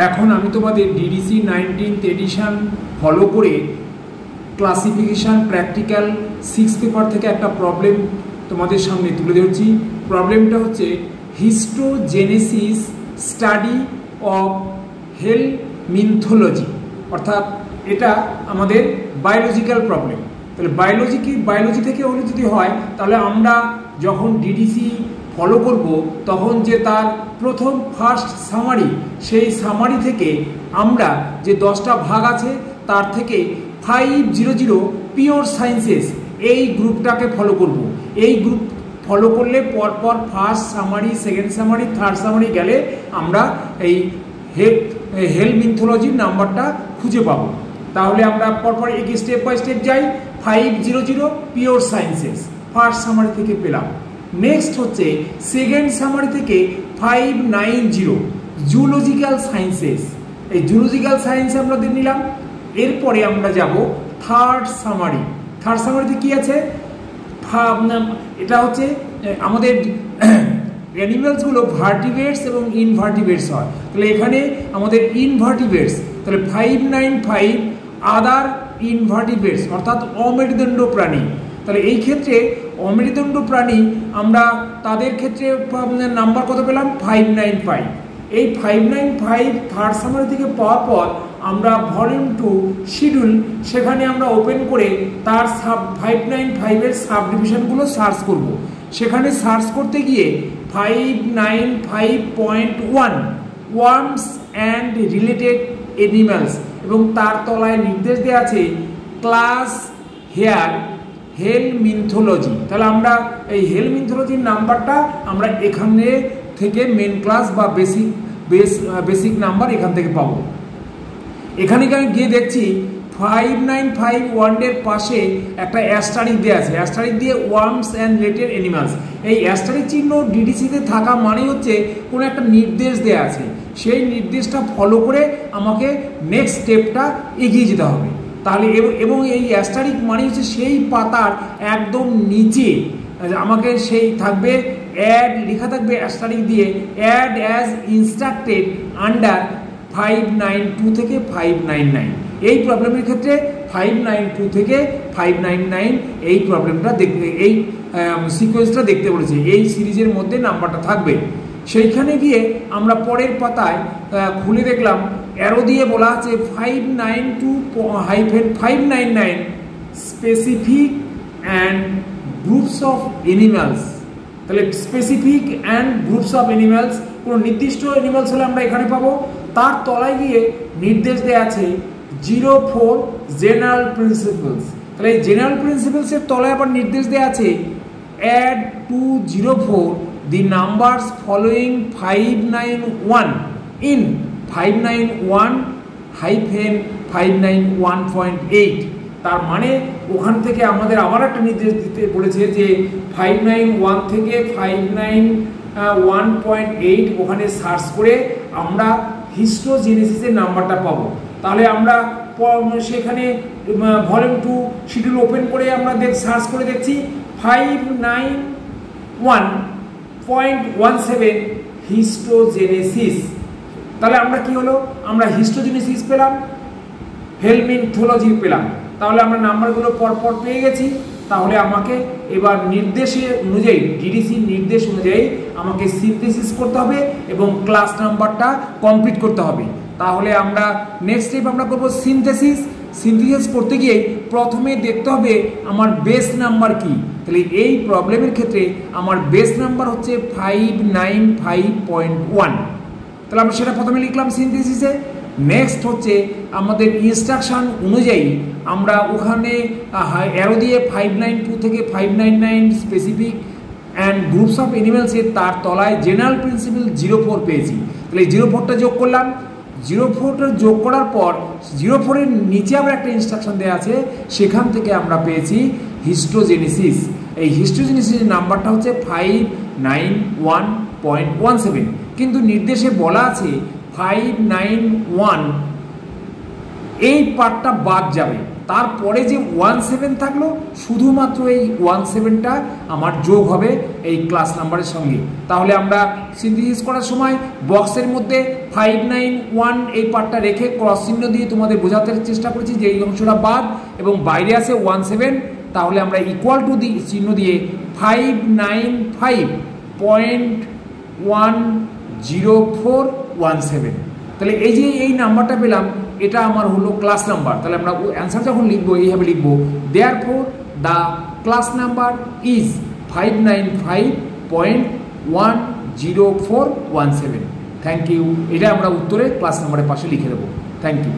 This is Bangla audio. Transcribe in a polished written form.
এখন আমি তোমাদের ডিডিসি 19th এডিশন ফলো করে ক্লাসিফিকেশান প্র্যাকটিক্যাল 6 পেপার থেকে একটা প্রবলেম তোমাদের সামনে তুলে ধরছি। প্রবলেমটা হচ্ছে হিস্টোজেনেসিস স্টাডি অফ হেলমিনথোলজি, অর্থাৎ এটা আমাদের বায়োলজিক্যাল প্রবলেম। তাহলে বায়োলজি থেকে হলে যদি হয়, তাহলে আমরা যখন ডিডিসি ফলো করব তখন যে তার প্রথম ফার্স্ট সামারি, সেই সামারি থেকে আমরা যে 10টা ভাগ আছে তার থেকে 500 পিওর সায়েন্সেস এই গ্রুপটাকে ফলো করব। এই গ্রুপ ফলো করলে পরপর first summary, second summary, third summary গেলে আমরা এই হেলমিনথোলজির নাম্বারটা খুঁজে পাবো। তাহলে আমরা পরপর এগিয়ে স্টেপ বাই স্টেপ যাই। 500 পিওর সায়েন্সেস ফার্স্ট সামারি থেকে পেলাম। নেক্সট হচ্ছে সেকেন্ড সামারি থেকে 590 জুলজিক্যাল সায়েন্সেস, এই জুলজিক্যাল সায়েন্স আমরা নিলাম। এরপরে আমরা যাব থার্ড সামারি। থার্ড সামারিতে কি আছে? এটা হচ্ছে আমাদের অ্যানিমেলসগুলো ভার্টিব্রেটস এবং ইনভার্টিব্রেটস হয়। তাহলে এখানে আমাদের ইনভার্টিব্রেটস, তাহলে 595 আদার ইনভার্টিব্রেটস অর্থাৎ অমেরুদণ্ড প্রাণী। তাহলে এই ক্ষেত্রে অমেরুদণ্ড প্রাণী আমরা তাদের ক্ষেত্রে নাম্বার কত পেলাম? 595। এই 595 থার্ড সামারি থেকে পাওয়ার পর আমরা ভলিউম 2 শিডিউল, সেখানে আমরা ওপেন করে তার 595-এর সাব ডিভিশনগুলো সার্চ করব। সেখানে সার্চ করতে গিয়ে 595.1 ওয়ার্মস অ্যান্ড রিলেটেড অ্যানিমালস, এবং তার তলায় নির্দেশ দেওয়া আছে ক্লাস হেয়ার হেলমিনথোলজি। তাহলে আমরা এই হেলমিনথোলজির নাম্বারটা আমরা এখানে থেকে মেন ক্লাস বা বেসিক নাম্বার এখান থেকে পাবো। এখানে গিয়ে দেখছি 595 পাশে একটা অ্যাস্টারিক দেওয়া আছে। অ্যাস্টারিক দিয়ে ওয়ার্মস অ্যান্ড রিলেটেড অ্যানিমালস, এই অ্যাস্টারিক চিহ্ন ডিডিসিতে থাকা মানে হচ্ছে কোনো একটা নির্দেশ দেওয়া আছে, সেই নির্দেশটা ফলো করে আমাকে নেক্সট স্টেপটা এগিয়ে যেতে হবে। তাহলে এবং এই অ্যাস্টারিক মানে হচ্ছে সেই পাতার একদম নিচে আমাকে সেই থাকবে অ্যাড লেখা থাকবে অ্যাস্টারিক দিয়ে, অ্যাড অ্যাজ ইনস্ট্রাক্টেড আন্ডার 592 থেকে 599। এই প্রবলেমের ক্ষেত্রে 592 থেকে 599 এই প্রবলেমটা দেখতে, এই সিকোয়েন্সটা দেখতে বলেছে, এই সিরিজের মধ্যে নাম্বারটা থাকবে। সেইখানে গিয়ে আমরা পরের পাতায় খুলে দেখলাম অ্যারো দিয়ে বলা আছে 592-599 specific and groups of animals. তাহলে specific and groups of animals, কোনো নির্দিষ্ট অ্যানিমালস হলে আমরা এখানে পাবো। তার তলায় গিয়ে নির্দেশ দেওয়া আছে 04 জেনারেল প্রিন্সিপালস। তাহলে এই জেনারেল প্রিন্সিপালসের তলায় আবার নির্দেশ দেওয়া আছে add to 04 the numbers following 591 in 591-591.8। তার মানে ওখান থেকে আমাদের আবার একটা নির্দেশ দিতে বলেছে যে 591 থেকে 591.8 ওখানে সার্চ করে আমরা হিস্টোজেনেসিসের নাম্বারটা পাবো। তাহলে আমরা সেখানে ভলিউম 2 শিডিউল ওপেন করে আমরা সার্চ করে দেখছি 591.17 হিস্টোজেনেসিস। তাহলে আমরা কি হলো? আমরা হিস্টোজেনেসিস পেলাম, হেলমিনথোলজি পেলাম। তাহলে আমরা নাম্বারগুলো পরপর পেয়ে গেছি। তাহলে আমাকে এবার নির্দেশে অনুযায়ী, ডিডিসির নির্দেশ অনুযায়ী আমাকে সিনথেসিস করতে হবে এবং ক্লাস নাম্বারটা কমপ্লিট করতে হবে। তাহলে আমরা নেক্সট স্টেপ আমরা করবো সিনথেসিস। সিনথেসিস করতে গিয়ে প্রথমে দেখতে হবে আমার বেস নাম্বার কি। তাহলে এই প্রবলেমের ক্ষেত্রে আমার বেস নাম্বার হচ্ছে 595.1। তাহলে আমরা সেটা প্রথমে লিখলাম সিনথেসিসে। নেক্সট হচ্ছে আমাদের ইনস্ট্রাকশন অনুযায়ী আমরা ওখানে অ্যারো দিয়ে 592 থেকে 599 স্পেসিফিক অ্যান্ড গ্রুপস অফ অ্যানিমালসের তার তলায় জেনারেল প্রিন্সিপাল 04 পেয়েছি। তাহলে 04টা যোগ করলাম। 04টা যোগ করার পর 04-এর নিচে আবার একটা ইনস্ট্রাকশন দেওয়া আছে, সেখান থেকে আমরা পেয়েছি হিস্টোজেনেসিস। এই হিস্টোজেনেসিসের নাম্বারটা হচ্ছে 591.17, কিন্তু নির্দেশে বলা আছে 591 এই পার্টটা বাদ যাবে। তারপরে যে 17 থাকলো শুধুমাত্র এই 17টা আমার যোগ হবে এই ক্লাস নাম্বারের সঙ্গে। তাহলে আমরা সিনথেসিস করার সময় বক্সের মধ্যে 591 এই পার্টটা রেখে ক্রস চিহ্ন দিয়ে তোমাদের বোঝাতে চেষ্টা করেছি যে এই অংশটা বাদ এবং বাইরে আসে 17, তাহলে আমরা ইকুয়াল টু চিহ্ন দিয়ে 595.10417, তাহলে এই যে এই নাম্বারটা পেলাম এটা আমার হলো ক্লাস নাম্বার। তাহলে আমরা অ্যান্সার যখন লিখবো এইভাবে লিখবো, therefore the class number is 595.10417। Thank you. এটা আমরা উত্তরে ক্লাস নাম্বারের পাশে লিখে দেবো। Thank you.